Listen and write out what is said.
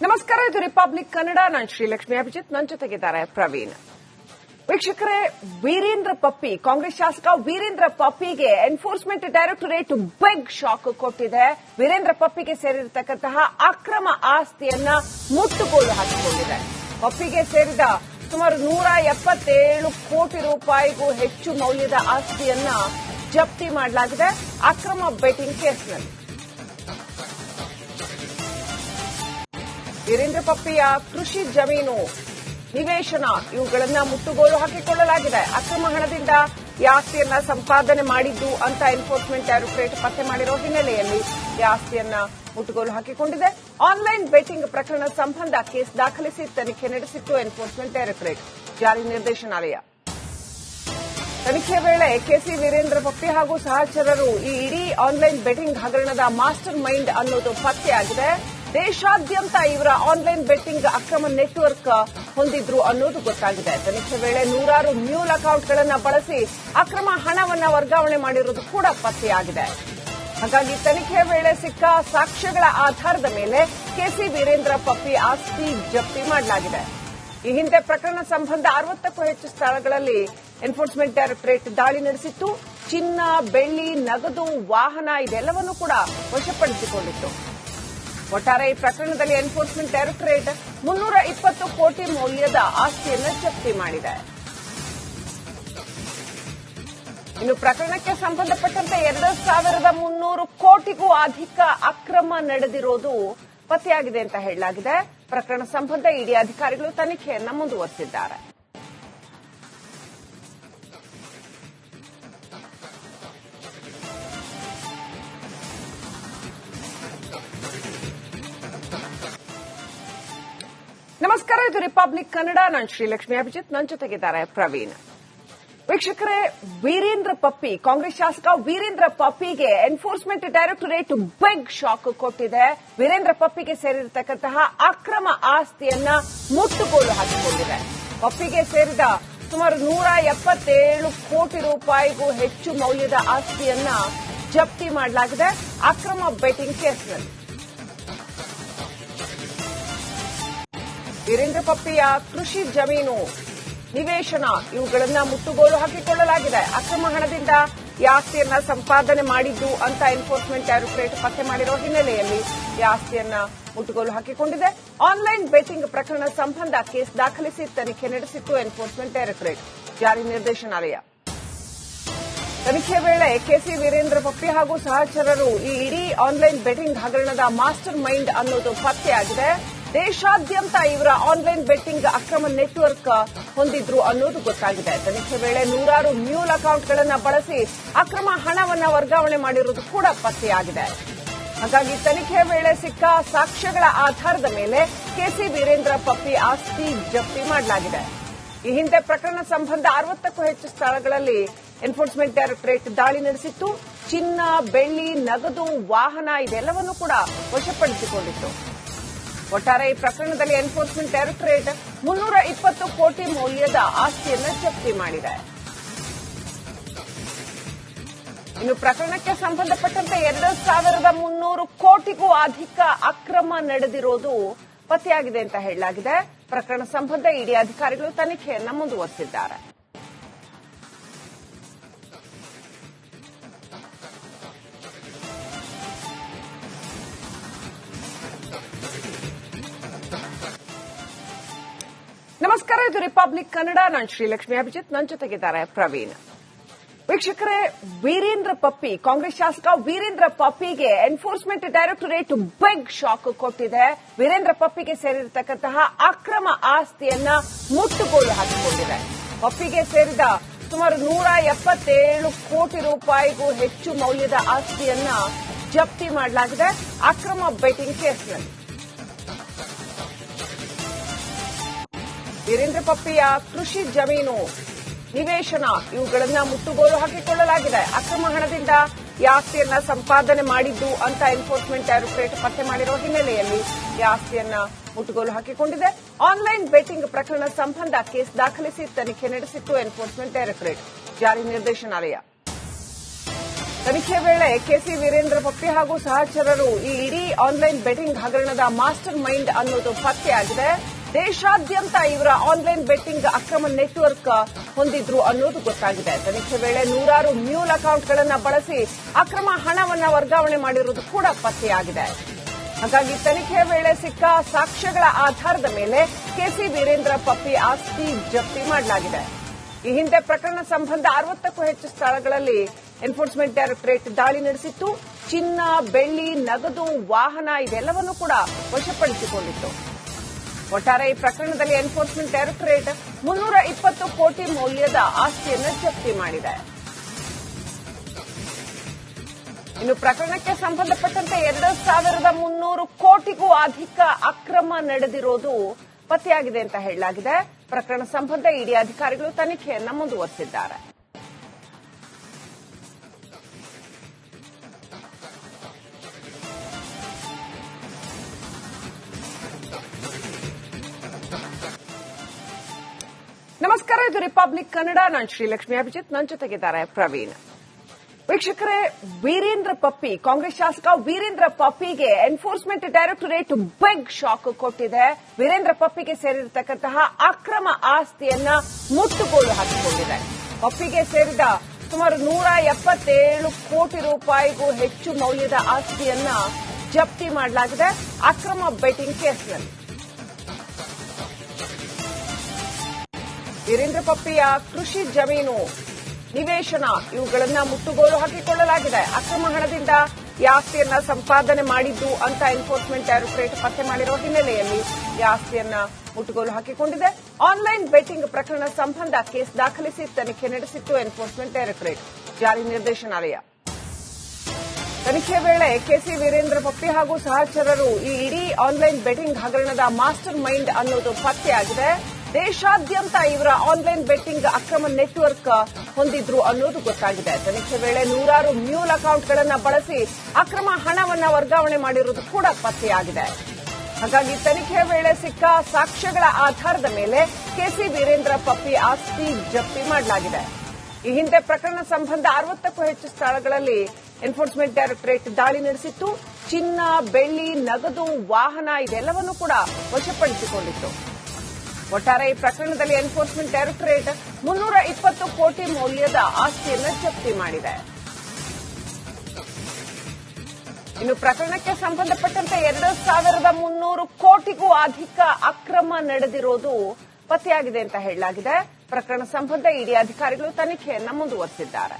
ನಮಸ್ಕಾರ, ಇದು ರಿಪಬ್ಲಿಕ್ ಕನ್ನಡ. ನಾನು ಶ್ರೀಲಕ್ಷ್ಮಿ ಅಭಿಜಿತ್, ನನ್ನ ಜೊತೆಗಿದ್ದಾರೆ ಪ್ರವೀಣ್. ವೀಕ್ಷಕರೇ, ವೀರೇಂದ್ರ ಪಪ್ಪಿ, ಕಾಂಗ್ರೆಸ್ ಶಾಸಕ ವೀರೇಂದ್ರ ಪಪ್ಪಿಗೆ ಎನ್ಫೋರ್ಸ್ಮೆಂಟ್ ಡೈರೆಕ್ಟರೇಟ್ ಬಿಗ್ ಶಾಕ್ ಕೊಟ್ಟಿದೆ. ವೀರೇಂದ್ರ ಪಪ್ಪಿಗೆ ಸೇರಿರತಕ್ಕಂತಹ ಅಕ್ರಮ ಆಸ್ತಿಯನ್ನ ಮುಟ್ಟುಗೋಲು ಹಾಕಿಕೊಂಡಿದೆ. ಪಪ್ಪಿಗೆ ಸೇರಿದ ಸುಮಾರು 177 ಕೋಟಿ ರೂಪಾಯಿಗೂ ಹೆಚ್ಚು ಮೌಲ್ಯದ ಆಸ್ತಿಯನ್ನ ಜಪ್ತಿ ಮಾಡಲಾಗಿದೆ ಅಕ್ರಮ ಬೆಟ್ಟಿಂಗ್ ಕೇಸ್ನಲ್ಲಿ. ವೀರೇಂದ್ರ ಪಪ್ಪಿಯ ಕೃಷಿ ಜಮೀನು, ನಿವೇಶನ ಇವುಗಳನ್ನ ಮುಟ್ಟುಗೋಲು ಹಾಕಿಕೊಳ್ಳಲಾಗಿದೆ. ಅಕ್ರಮ ಹಣದಿಂದ ಈ ಆಸ್ತಿಯನ್ನ ಸಂಪಾದನೆ ಮಾಡಿದ್ದು ಅಂತ ಎನ್ಫೋರ್ಸ್ಮೆಂಟ್ ಡೈರೆಕ್ಟರೇಟ್ ಪತ್ತೆ ಮಾಡಿರೋ ಹಿನ್ನೆಲೆಯಲ್ಲಿ ಈ ಆಸ್ತಿಯನ್ನ ಮುಟ್ಟುಗೋಲು ಹಾಕಿಕೊಂಡಿದೆ. ಆನ್ಲೈನ್ ಬೆಟ್ಟಿಂಗ್ ಪ್ರಕರಣ ಸಂಬಂಧ ಕೇಸ್ ದಾಖಲಿಸಿ ತನಿಖೆ ನಡೆಸಿತ್ತು ಎನ್ಫೋರ್ಸ್ಮೆಂಟ್ ಡೈರೆಕ್ಟರೇಟ್ ಜಾರಿ ನಿರ್ದೇಶನಾಲಯ. ತನಿಖೆ ವೇಳೆ ಕೆಸಿ ವೀರೇಂದ್ರ ಪಪ್ಪಿ ಹಾಗೂ ಸಹಚರರು ಈ ಇಡೀ ಆನ್ಲೈನ್ ಬೆಟ್ಟಿಂಗ್ ಹಗರಣದ ಮಾಸ್ಟರ್ ಮೈಂಡ್ ಅನ್ನೋದು ಪತ್ತೆಯಾಗಿದೆ. ದೇಶಾದ್ಯಂತ ಇವರ ಆನ್ಲೈನ್ ಬೆಟ್ಟಿಂಗ್ ಅಕ್ರಮ ನೆಟ್ವರ್ಕ್ ಹೊಂದಿದ್ರು ಅನ್ನೋದು ಗೊತ್ತಾಗಿದೆ. ತನಿಖೆ ವೇಳೆ ನೂರಾರು ಮ್ಯೂಲ್ ಅಕೌಂಟ್ಗಳನ್ನು ಬಳಸಿ ಅಕ್ರಮ ಹಣವನ್ನು ವರ್ಗಾವಣೆ ಮಾಡಿರುವುದು ಕೂಡ ಪತ್ತೆಯಾಗಿದೆ. ಹಾಗಾಗಿ ತನಿಖೆ ವೇಳೆ ಸಿಕ್ಕ ಸಾಕ್ಷ್ಯಗಳ ಆಧಾರದ ಮೇಲೆ ಕೆಸಿ ವೀರೇಂದ್ರ ಪಪ್ಪಿ ಆಸ್ತಿ ಜಪ್ತಿ ಮಾಡಲಾಗಿದೆ. ಈ ಹಿಂದೆ ಪ್ರಕರಣ ಸಂಬಂಧ 60ಕ್ಕೂ ಹೆಚ್ಚು ಸ್ಥಳಗಳಲ್ಲಿ ಎನ್ಫೋರ್ಸ್ಮೆಂಟ್ ಡೈರೆಕ್ಟರೇಟ್ ದಾಳಿ ನಡೆಸಿತ್ತು. ಚಿನ್ನ, ಬೆಳ್ಳಿ, ನಗದು, ವಾಹನ ಇದೆಲ್ಲವನ್ನೂ ಕೂಡ ವಶಪಡಿಸಿಕೊಂಡಿತ್ತು. ಒಟ್ಟಾರೆ ಈ ಪ್ರಕರಣದಲ್ಲಿ ಎನ್ಫೋರ್ಸ್ಮೆಂಟ್ ಡೈರೆಕ್ಟರೇಟ್ 320 ಕೋಟಿ ಮೌಲ್ಯದ ಆಸ್ತಿಯನ್ನು ಜಪ್ತಿ ಮಾಡಿದೆ. ಇನ್ನು ಪ್ರಕರಣಕ್ಕೆ ಸಂಬಂಧಪಟ್ಟಂತೆ 2,300 ಕೋಟಿಗೂ ಅಧಿಕ ಅಕ್ರಮ ನಡೆದಿರೋದು ಪತ್ತೆಯಾಗಿದೆ ಅಂತ ಹೇಳಲಾಗಿದೆ. ಪ್ರಕರಣ ಸಂಬಂಧ ಇಡಿ ಅಧಿಕಾರಿಗಳು ತನಿಖೆಯನ್ನು ಮುಂದುವರೆಸಿದ್ದಾರೆ. ನಮಸ್ಕಾರ, ಇದು ರಿಪಬ್ಲಿಕ್ ಕನ್ನಡ. ನಾನು ಶ್ರೀಲಕ್ಷ್ಮಿ ಅಭಿಜಿತ್, ನನ್ನ ಜೊತೆಗಿದ್ದಾರೆ ಪ್ರವೀಣ್. ವೀಕ್ಷಕರೇ, ವೀರೇಂದ್ರ ಪಪ್ಪಿ, ಕಾಂಗ್ರೆಸ್ ಶಾಸಕ ವೀರೇಂದ್ರ ಪಪ್ಪಿಗೆ ಎನ್ಫೋರ್ಸ್ಮೆಂಟ್ ಡೈರೆಕ್ಟರೇಟ್ ಬಿಗ್ ಶಾಕ್ ಕೊಟ್ಟಿದೆ. ವೀರೇಂದ್ರ ಪಪ್ಪಿಗೆ ಸೇರಿರತಕ್ಕಂತಹ ಅಕ್ರಮ ಆಸ್ತಿಯನ್ನ ಮುಟ್ಟುಗೋಲು ಹಾಕಿಕೊಂಡಿದೆ. ಪಪ್ಪಿಗೆ ಸೇರಿದ ಸುಮಾರು 177 ಕೋಟಿ ರೂಪಾಯಿಗೂ ಹೆಚ್ಚು ಮೌಲ್ಯದ ಆಸ್ತಿಯನ್ನ ಜಪ್ತಿ ಮಾಡಲಾಗಿದೆ ಅಕ್ರಮ ಬೆಟ್ಟಿಂಗ್ ಕೇಸ್ನಲ್ಲಿ. ವೀರೇಂದ್ರ ಪಪ್ಪಿಯ ಕೃಷಿ ಜಮೀನು, ನಿವೇಶನ ಇವುಗಳನ್ನ ಮುಟ್ಟುಗೋಲು ಹಾಕಿಕೊಳ್ಳಲಾಗಿದೆ. ಅಕ್ರಮ ಹಣದಿಂದ ಈ ಆಸ್ತಿಯನ್ನ ಸಂಪಾದನೆ ಮಾಡಿದ್ದು ಅಂತ ಎನ್ಫೋರ್ಸ್ಮೆಂಟ್ ಡೈರೆಕ್ಟರೇಟ್ ಪತ್ತೆ ಮಾಡಿರೋ ಹಿನ್ನೆಲೆಯಲ್ಲಿ ಈ ಆಸ್ತಿಯನ್ನ ಮುಟ್ಟುಗೋಲು ಹಾಕಿಕೊಂಡಿದೆ. ಆನ್ಲೈನ್ ಬೆಟ್ಟಿಂಗ್ ಪ್ರಕರಣ ಸಂಬಂಧ ಕೇಸ್ ದಾಖಲಿಸಿ ತನಿಖೆ ನಡೆಸಿತ್ತು ಎನ್ಫೋರ್ಸ್ಮೆಂಟ್ ಡೈರೆಕ್ಟರೇಟ್ ಜಾರಿ ನಿರ್ದೇಶನಾಲಯ. ತನಿಖೆ ವೇಳೆ ಕೆಸಿ ವೀರೇಂದ್ರ ಪಪ್ಪಿ ಹಾಗೂ ಸಹಚರರು ಈ ಇಡೀ ಆನ್ಲೈನ್ ಬೆಟ್ಟಿಂಗ್ ಹಗರಣದ ಮಾಸ್ಟರ್ ಮೈಂಡ್ ಅನ್ನೋದು ಪತ್ತೆಯಾಗಿದೆ. ದೇಶಾದ್ಯಂತ ಇವರ ಆನ್ಲೈನ್ ಬೆಟ್ಟಿಂಗ್ ಅಕ್ರಮ ನೆಟ್ವರ್ಕ್ ಹೊಂದಿದ್ರು ಅನ್ನೋದು ಗೊತ್ತಾಗಿದೆ. ತನಿಖೆ ವೇಳೆ ನೂರಾರು ಮ್ಯೂಲ್ ಅಕೌಂಟ್ಗಳನ್ನು ಬಳಸಿ ಅಕ್ರಮ ಹಣವನ್ನು ವರ್ಗಾವಣೆ ಮಾಡಿರುವುದು ಕೂಡ ಪತ್ತೆಯಾಗಿದೆ. ಹಾಗಾಗಿ ತನಿಖೆ ವೇಳೆ ಸಿಕ್ಕ ಸಾಕ್ಷ್ಯಗಳ ಆಧಾರದ ಮೇಲೆ ಕೆಸಿ ವೀರೇಂದ್ರ ಪಪ್ಪಿ ಆಸ್ತಿ ಜಪ್ತಿ ಮಾಡಲಾಗಿದೆ. ಈ ಹಿಂದೆ ಪ್ರಕರಣ ಸಂಬಂಧ 60ಕ್ಕೂ ಹೆಚ್ಚು ಸ್ಥಳಗಳಲ್ಲಿ ಎನ್ಫೋರ್ಸ್ಮೆಂಟ್ ಡೈರೆಕ್ಟರೇಟ್ ದಾಳಿ ನಡೆಸಿತ್ತು. ಚಿನ್ನ, ಬೆಳ್ಳಿ, ನಗದು, ವಾಹನ ಇದೆಲ್ಲವನ್ನೂ ಕೂಡ ವಶಪಡಿಸಿಕೊಂಡಿತ್ತು. ಒಟ್ಟಾರೆ ಈ ಪ್ರಕರಣದಲ್ಲಿ ಎನ್ಫೋರ್ಸ್ಮೆಂಟ್ ಡೈರೆಕ್ಟರೇಟ್ 320 ಕೋಟಿ ಮೌಲ್ಯದ ಆಸ್ತಿಯನ್ನು ಜಪ್ತಿ ಮಾಡಿದೆ. ಇನ್ನು ಪ್ರಕರಣಕ್ಕೆ ಸಂಬಂಧಪಟ್ಟಂತೆ 2,300 ಕೋಟಿಗೂ ಅಧಿಕ ಅಕ್ರಮ ನಡೆದಿರೋದು ಪತ್ತೆಯಾಗಿದೆ ಅಂತ ಹೇಳಲಾಗಿದೆ. ಪ್ರಕರಣ ಸಂಬಂಧ ಇಡಿ ಅಧಿಕಾರಿಗಳು ತನಿಖೆಯನ್ನು ಮುಂದುವರೆಸಿದ್ದಾರೆ. ನಮಸ್ಕಾರ, ಇದು ರಿಪಬ್ಲಿಕ್ ಕನ್ನಡ. ನಾನು ಶ್ರೀಲಕ್ಷ್ಮಿ ಅಭಿಜಿತ್, ನನ್ನ ಜೊತೆಗಿದ್ದಾರೆ ಪ್ರವೀಣ್. ವೀಕ್ಷಕರೇ, ವೀರೇಂದ್ರ ಪಪ್ಪಿ, ಕಾಂಗ್ರೆಸ್ ಶಾಸಕ ವೀರೇಂದ್ರ ಪಪ್ಪಿಗೆ ಎನ್ಫೋರ್ಸ್ಮೆಂಟ್ ಡೈರೆಕ್ಟರೇಟ್ ಬಿಗ್ ಶಾಕ್ ಕೊಟ್ಟಿದೆ. ವೀರೇಂದ್ರ ಪಪ್ಪಿಗೆ ಸೇರಿರತಕ್ಕಂತಹ ಅಕ್ರಮ ಆಸ್ತಿಯನ್ನ ಮುಟ್ಟುಗೋಲು ಹಾಕಿಕೊಂಡಿದೆ. ಪಪ್ಪಿಗೆ ಸೇರಿದ ಸುಮಾರು 177 ಕೋಟಿ ರೂಪಾಯಿಗೂ ಹೆಚ್ಚು ಮೌಲ್ಯದ ಆಸ್ತಿಯನ್ನ ಜಪ್ತಿ ಮಾಡಲಾಗಿದೆ ಅಕ್ರಮ ಬೆಟ್ಟಿಂಗ್ ಕೇಸ್ನಲ್ಲಿ. ವೀರೇಂದ್ರ ಪಪ್ಪಿಯ ಕೃಷಿ ಜಮೀನು, ನಿವೇಶನ ಇವುಗಳನ್ನ ಮುಟ್ಟುಗೋಲು ಹಾಕಿಕೊಳ್ಳಲಾಗಿದೆ. ಅಕ್ರಮ ಹಣದಿಂದ ಈ ಆಸ್ತಿಯನ್ನ ಸಂಪಾದನೆ ಮಾಡಿದ್ದು ಅಂತ ಎನ್ಫೋರ್ಸ್ಮೆಂಟ್ ಡೈರೆಕ್ಟರೇಟ್ ಪತ್ತೆ ಮಾಡಿರೋ ಹಿನ್ನೆಲೆಯಲ್ಲಿ ಈ ಆಸ್ತಿಯನ್ನ ಮುಟ್ಟುಗೋಲು ಹಾಕಿಕೊಂಡಿದೆ. ಆನ್ಲೈನ್ ಬೆಟ್ಟಿಂಗ್ ಪ್ರಕರಣ ಸಂಬಂಧ ಕೇಸ್ ದಾಖಲಿಸಿ ತನಿಖೆ ನಡೆಸಿತ್ತು ಎನ್ಫೋರ್ಸ್ಮೆಂಟ್ ಡೈರೆಕ್ಟರೇಟ್ ಜಾರಿ ನಿರ್ದೇಶನಾಲಯ. ತನಿಖೆ ವೇಳೆ ಕೆಸಿ ವೀರೇಂದ್ರ ಪಪ್ಪಿ ಹಾಗೂ ಸಹಚರರು ಈ ಇಡೀ ಆನ್ಲೈನ್ ಬೆಟ್ಟಿಂಗ್ ಹಗರಣದ ಮಾಸ್ಟರ್ ಮೈಂಡ್ ಅನ್ನೋದು ಪತ್ತೆಯಾಗಿದೆ. ದೇಶಾದ್ಯಂತ ಇವರ ಆನ್ಲೈನ್ ಬೆಟ್ಟಿಂಗ್ ಅಕ್ರಮ ನೆಟ್ವರ್ಕ್ ಹೊಂದಿದ್ರು ಅನ್ನೋದು ಗೊತ್ತಾಗಿದೆ. ತನಿಖೆ ವೇಳೆ ನೂರಾರು ಮ್ಯೂಲ್ ಅಕೌಂಟ್ಗಳನ್ನು ಬಳಸಿ ಅಕ್ರಮ ಹಣವನ್ನು ವರ್ಗಾವಣೆ ಮಾಡಿರುವುದು ಕೂಡ ಪತ್ತೆಯಾಗಿದೆ. ಹಾಗಾಗಿ ತನಿಖೆ ವೇಳೆ ಸಿಕ್ಕ ಸಾಕ್ಷ್ಯಗಳ ಆಧಾರದ ಮೇಲೆ ಕೆಸಿ ವೀರೇಂದ್ರ ಪಪ್ಪಿ ಆಸ್ತಿ ಜಪ್ತಿ ಮಾಡಲಾಗಿದೆ. ಈ ಹಿಂದೆ ಪ್ರಕರಣ ಸಂಬಂಧ 60ಕ್ಕೂ ಹೆಚ್ಚು ಸ್ಥಳಗಳಲ್ಲಿ ಎನ್ಫೋರ್ಸ್ಮೆಂಟ್ ಡೈರೆಕ್ಟರೇಟ್ ದಾಳಿ ನಡೆಸಿತ್ತು. ಚಿನ್ನ, ಬೆಳ್ಳಿ, ನಗದು, ವಾಹನ ಇದೆಲ್ಲವನ್ನೂ ಕೂಡ ವಶಪಡಿಸಿಕೊಂಡಿತ್ತು. ಒಟ್ಟಾರೆ ಈ ಪ್ರಕರಣದಲ್ಲಿ ಎನ್ಫೋರ್ಸ್ಮೆಂಟ್ ಡೈರೆಕ್ಟರೇಟ್ 320 ಕೋಟಿ ಮೌಲ್ಯದ ಆಸ್ತಿಯನ್ನು ಜಪ್ತಿ ಮಾಡಿದೆ. ಇನ್ನು ಪ್ರಕರಣಕ್ಕೆ ಸಂಬಂಧಪಟ್ಟಂತೆ 2,300 ಕೋಟಿಗೂ ಅಧಿಕ ಅಕ್ರಮ ನಡೆದಿರೋದು ಪತ್ತೆಯಾಗಿದೆ ಅಂತ ಹೇಳಲಾಗಿದೆ. ಪ್ರಕರಣ ಸಂಬಂಧ ಇಡಿ ಅಧಿಕಾರಿಗಳು ತನಿಖೆಯನ್ನು ಮುಂದುವರೆಸಿದ್ದಾರೆ. ನಮಸ್ಕಾರ, ಇದು ರಿಪಬ್ಲಿಕ್ ಕನ್ನಡ. ನಾನು ಶ್ರೀಲಕ್ಷ್ಮಿ ಅಭಿಜಿತ್, ನನ್ನ ಜೊತೆಗಿದ್ದಾರೆ ಪ್ರವೀಣ್. ವೀಕ್ಷಕರೇ, ವೀರೇಂದ್ರ ಪಪ್ಪಿ, ಕಾಂಗ್ರೆಸ್ ಶಾಸಕ ವೀರೇಂದ್ರ ಪಪ್ಪಿಗೆ ಎನ್ಫೋರ್ಸ್ಮೆಂಟ್ ಡೈರೆಕ್ಟರೇಟ್ ಬಿಗ್ ಶಾಕ್ ಕೊಟ್ಟಿದೆ. ವೀರೇಂದ್ರ ಪಪ್ಪಿಗೆ ಸೇರಿರತಕ್ಕಂತಹ ಅಕ್ರಮ ಆಸ್ತಿಯನ್ನ ಮುಟ್ಟುಗೋಲು ಹಾಕಿಕೊಂಡಿದೆ. ಪಪ್ಪಿಗೆ ಸೇರಿದ ಸುಮಾರು 177 ಕೋಟಿ ರೂಪಾಯಿಗೂ ಹೆಚ್ಚು ಮೌಲ್ಯದ ಆಸ್ತಿಯನ್ನ ಜಪ್ತಿ ಮಾಡಲಾಗಿದೆ ಅಕ್ರಮ ಬೆಟ್ಟಿಂಗ್ ಕೇಸ್ನಲ್ಲಿ. ವೀರೇಂದ್ರ ಪಪ್ಪಿಯ ಕೃಷಿ ಜಮೀನು, ನಿವೇಶನ ಇವುಗಳನ್ನ ಮುಟ್ಟುಗೋಲು ಹಾಕಿಕೊಳ್ಳಲಾಗಿದೆ. ಅಕ್ರಮ ಹಣದಿಂದ ಈ ಆಸ್ತಿಯನ್ನ ಸಂಪಾದನೆ ಮಾಡಿದ್ದು ಅಂತ ಎನ್ಫೋರ್ಸ್ಮೆಂಟ್ ಡೈರೆಕ್ಟರೇಟ್ ಪತ್ತೆ ಮಾಡಿರುವ ಹಿನ್ನೆಲೆಯಲ್ಲಿ ಈ ಆಸ್ತಿಯನ್ನ ಮುಟ್ಟುಗೋಲು ಹಾಕಿಕೊಂಡಿದೆ. ಆನ್ಲೈನ್ ಬೆಟ್ಟಿಂಗ್ ಪ್ರಕರಣ ಸಂಬಂಧ ಕೇಸ್ ದಾಖಲಿಸಿ ತನಿಖೆ ನಡೆಸಿತ್ತು ಎನ್ಫೋರ್ಸ್ಮೆಂಟ್ ಡೈರೆಕ್ಟರೇಟ್ ಜಾರಿ ನಿರ್ದೇಶನಾಲಯ. ತನಿಖೆ ವೇಳೆ ಕೆಸಿ ವೀರೇಂದ್ರ ಪಪ್ಪಿ ಹಾಗೂ ಸಹಚರರು ಈ ಇಡೀ ಆನ್ಲೈನ್ ಬೆಟ್ಟಿಂಗ್ ಹಗರಣದ ಮಾಸ್ಟರ್ ಮೈಂಡ್ ಅನ್ನೋದು ಪತ್ತೆಯಾಗಿದೆ. ದೇಶಾದ್ಯಂತ ಇವರ ಆನ್ಲೈನ್ ಬೆಟ್ಟಿಂಗ್ ಅಕ್ರಮ ನೆಟ್ವರ್ಕ್ ಹೊಂದಿದ್ರು ಅನ್ನೋದು ಗೊತ್ತಾಗಿದೆ. ತನಿಖೆ ವೇಳೆ ನೂರಾರು ಮ್ಯೂಲ್ ಅಕೌಂಟ್ಗಳನ್ನು ಬಳಸಿ ಅಕ್ರಮ ಹಣವನ್ನು ವರ್ಗಾವಣೆ ಮಾಡಿರುವುದು ಕೂಡ ಪತ್ತೆಯಾಗಿದೆ. ಹಾಗಾಗಿ ತನಿಖೆ ವೇಳೆ ಸಿಕ್ಕ ಸಾಕ್ಷ್ಯಗಳ ಆಧಾರದ ಮೇಲೆ ಕೆಸಿ ವೀರೇಂದ್ರ ಪಪ್ಪಿ ಆಸ್ತಿ ಜಪ್ತಿ ಮಾಡಲಾಗಿದೆ. ಈ ಹಿಂದೆ ಪ್ರಕರಣ ಸಂಬಂಧ 60ಕ್ಕೂ ಹೆಚ್ಚು ಸ್ಥಳಗಳಲ್ಲಿ ಎನ್ಫೋರ್ಸ್ಮೆಂಟ್ ಡೈರೆಕ್ಟರೇಟ್ ದಾಳಿ ನಡೆಸಿತ್ತು. ಚಿನ್ನ, ಬೆಳ್ಳಿ, ನಗದು, ವಾಹನ ಇದೆಲ್ಲವನ್ನೂ ಕೂಡ ವಶಪಡಿಸಿಕೊಂಡಿತ್ತು. ಒಟ್ಟಾರೆ ಈ ಪ್ರಕರಣದಲ್ಲಿ ಎನ್ಫೋರ್ಸ್ಮೆಂಟ್ ಡೈರೆಕ್ಟರೇಟ್ 320 ಕೋಟಿ ಮೌಲ್ಯದ ಆಸ್ತಿಯನ್ನು ಜಪ್ತಿ ಮಾಡಿದೆ. ಇನ್ನು ಪ್ರಕರಣಕ್ಕೆ ಸಂಬಂಧಪಟ್ಟಂತೆ 2,300 ಕೋಟಿಗೂ ಅಧಿಕ ಅಕ್ರಮ ನಡೆದಿರೋದು ಪತ್ತೆಯಾಗಿದೆ ಅಂತ ಹೇಳಲಾಗಿದೆ. ಪ್ರಕರಣ ಸಂಬಂಧ ಇಡಿ ಅಧಿಕಾರಿಗಳು ತನಿಖೆಯನ್ನು ಮುಂದುವರೆಸಿದ್ದಾರೆ.